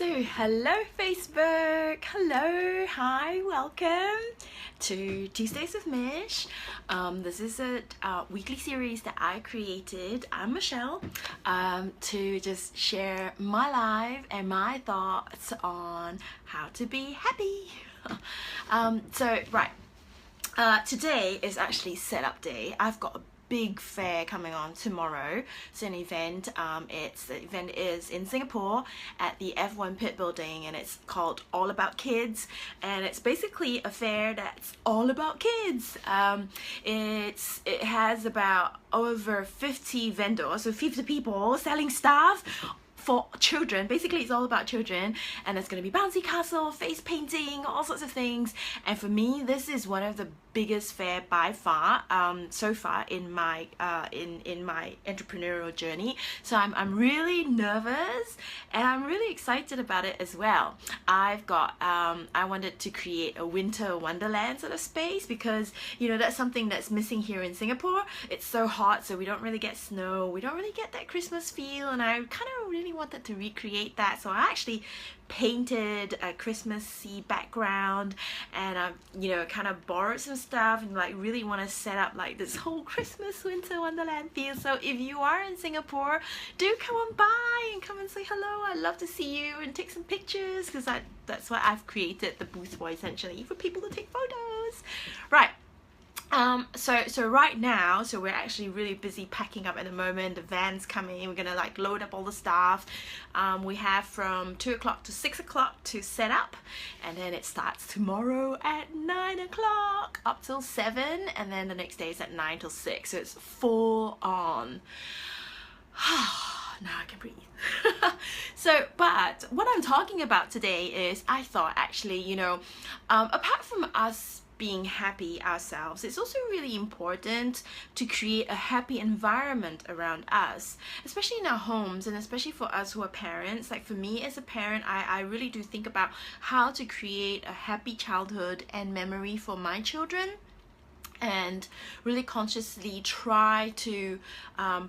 So hello Facebook, hello, hi, welcome to Tuesdays with Mish. This is a weekly series that I created. I'm Michelle, to just share my life and my thoughts on how to be happy. Today is actually setup day. I've got a big fair coming on tomorrow. It's an event. The event is in Singapore at the F1 Pit Building, and it's called All About Kids, and it's basically a fair that's all about kids. It has about over 50 vendors, so 50 people selling stuff for children. Basically, it's all about children, and there's going to be bouncy castle, face painting, all sorts of things. And for me, this is one of the biggest fair by far so far in my entrepreneurial journey. So I'm really nervous and I'm really excited about it as well. I've got I wanted to create a winter wonderland sort of space, because that's something that's missing here in Singapore. It's so hot, so we don't really get snow, we don't really get that Christmas feel, and I kind of really wanted to recreate that. So I actually painted a Christmassy background, and I've kind of borrowed some stuff, and really want to set up this whole Christmas winter wonderland feel. So if you are in Singapore, do come on by and come and say hello. I'd love to see you and take some pictures, because that's what I've created the booth for, essentially, for people to take photos. Right. So right now, we're actually really busy packing up at the moment. The van's coming, we're gonna load up all the stuff. We have from 2 o'clock to 6 o'clock to set up, and then it starts tomorrow at 9 o'clock up till 7, and then the next day is at 9 till 6, so it's full on. Now I can breathe. But what I'm talking about today is, I thought actually, apart from us being happy ourselves, it's also really important to create a happy environment around us, especially in our homes, and especially for us who are parents. For me as a parent, I really do think about how to create a happy childhood and memory for my children, and really consciously try to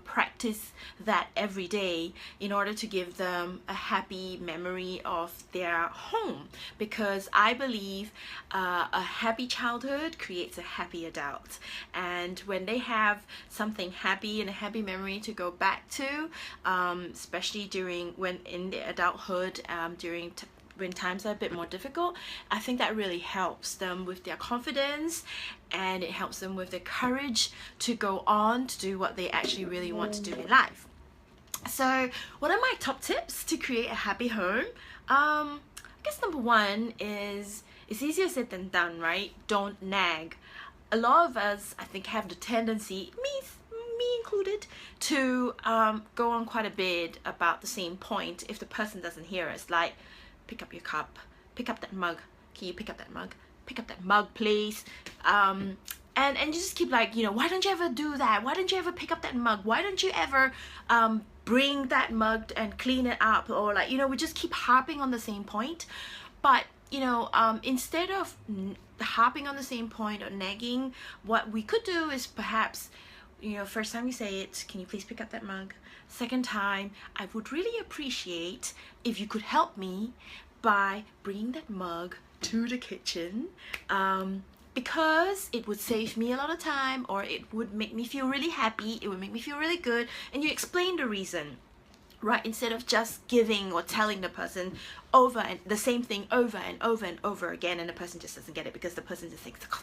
practice that every day in order to give them a happy memory of their home, because I believe a happy childhood creates a happy adult, and when they have something happy and a happy memory to go back to, especially when in their adulthood, when times are a bit more difficult, I think that really helps them with their confidence, and it helps them with the courage to go on to do what they actually really want to do in life. So what are my top tips to create a happy home? I guess number one is, it's easier said than done, right? Don't nag. A lot of us, I think, have the tendency, me included, to go on quite a bit about the same point if the person doesn't hear us. Pick up your cup, pick up that mug, can you pick up that mug, pick up that mug please, and you just keep why don't you ever do that, why don't you ever pick up that mug, why don't you ever bring that mug and clean it up, or we just keep harping on the same point. But instead of harping on the same point or nagging, what we could do is perhaps, first time you say it, can you please pick up that mug? Second time, I would really appreciate if you could help me by bringing that mug to the kitchen, because it would save me a lot of time, or it would make me feel really happy, it would make me feel really good, and you explain the reason, right? Instead of just giving or telling the person over and the same thing over and over and over again, and the person just doesn't get it, because the person just thinks, God,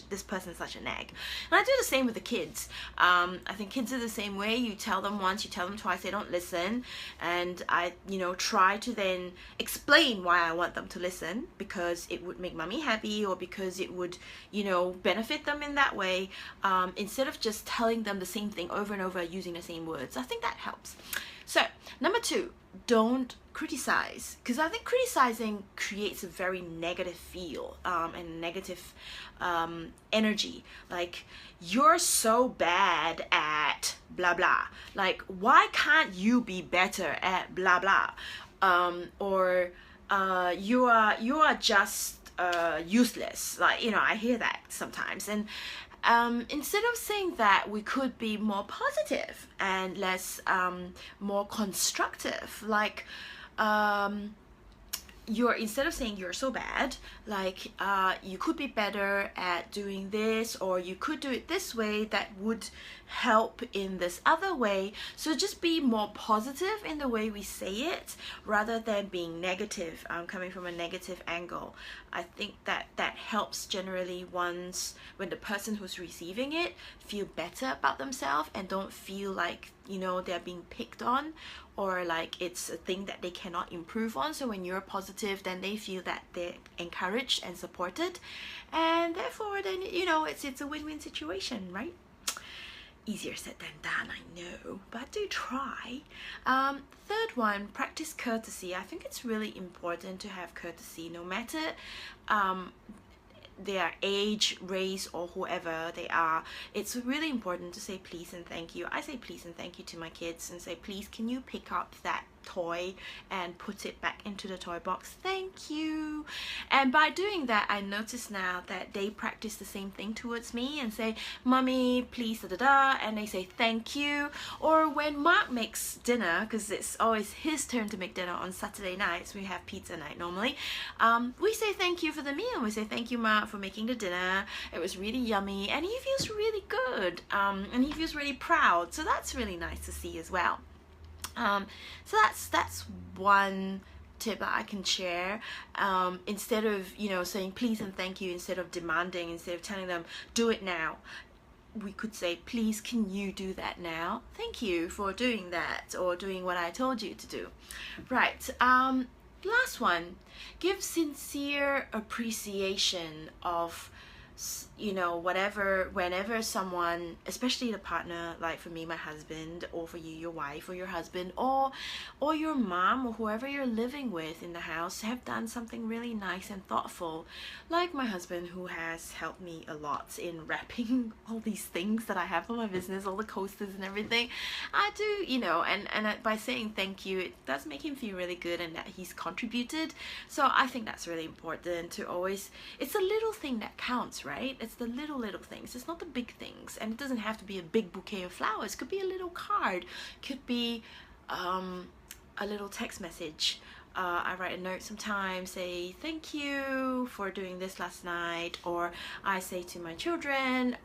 this person is such a nag. And I do the same with the kids. I think kids are the same way. You tell them once, you tell them twice, they don't listen, and I try to then explain why I want them to listen, because it would make mommy happy, or because it would benefit them in that way, instead of just telling them the same thing over and over using the same words. I think that helps. So number two, don't criticize, because I think criticizing creates a very negative feel, and negative energy. You're so bad at blah blah, why can't you be better at blah blah, or you are just useless. I hear that sometimes, and instead of saying that, we could be more positive and less more constructive. you're, instead of saying you're so bad, like you could be better at doing this, or you could do it this way that would help in this other way. So just be more positive in the way we say it, rather than being negative, coming from a negative angle. I think that that helps generally when the person who's receiving it feel better about themselves and don't feel like, you know, they're being picked on, or like it's a thing that they cannot improve on. So when you're positive, then they feel that they're encouraged and supported, and therefore then, you know, it's a win-win situation, right? Easier said than done, I know, but do try. Third one, practice courtesy. I think it's really important to have courtesy, no matter their age, race, or whoever they are. It's really important to say please and thank you. I say please and thank you to my kids and say, please, can you pick up that toy and put it back into the toy box? Thank you. And by doing that, I notice now that they practice the same thing towards me and say, mommy, please, da da da, and they say thank you. Or when Mark makes dinner, because it's always his turn to make dinner on Saturday nights, we have pizza night normally, we say thank you for the meal. We say thank you, Mark, for making the dinner. It was really yummy, and he feels really good, and he feels really proud. So that's really nice to see as well. So that's one tip that I can share. Instead of, you know, saying please and thank you, instead of demanding, instead of telling them do it now, we could say, please, can you do that now? Thank you for doing that, or doing what I told you to do. Right. Last one, give sincere appreciation of, you know, whenever someone, especially the partner, like for me, my husband, or for you, your wife, or your husband, or your mom, or whoever you're living with in the house, have done something really nice and thoughtful. Like my husband, who has helped me a lot in wrapping all these things that I have for my business, all the coasters and everything. I do, you know, and by saying thank you, it does make him feel really good, and that he's contributed. So I think that's really important to always, it's a little thing that counts, right? It's the little things. It's not the big things, and it doesn't have to be a big bouquet of flowers. It could be a little card, could be a little text message. I write a note sometimes, say thank you for doing this last night, or I say to my children,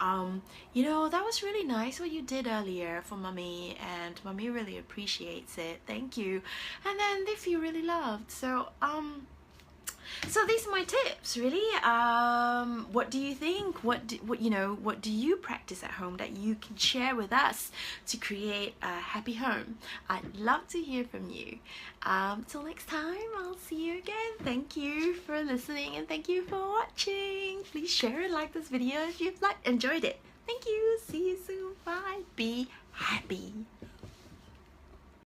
you know, that was really nice what you did earlier for mommy, and mommy really appreciates it, thank you. And then they feel really loved. So so these are my tips, really. What do you think? What do you practice at home that you can share with us to create a happy home? I'd love to hear from you. Till next time, I'll see you again. Thank you for listening, and thank you for watching. Please share and like this video if you've enjoyed it. Thank you. See you soon. Bye. Be happy.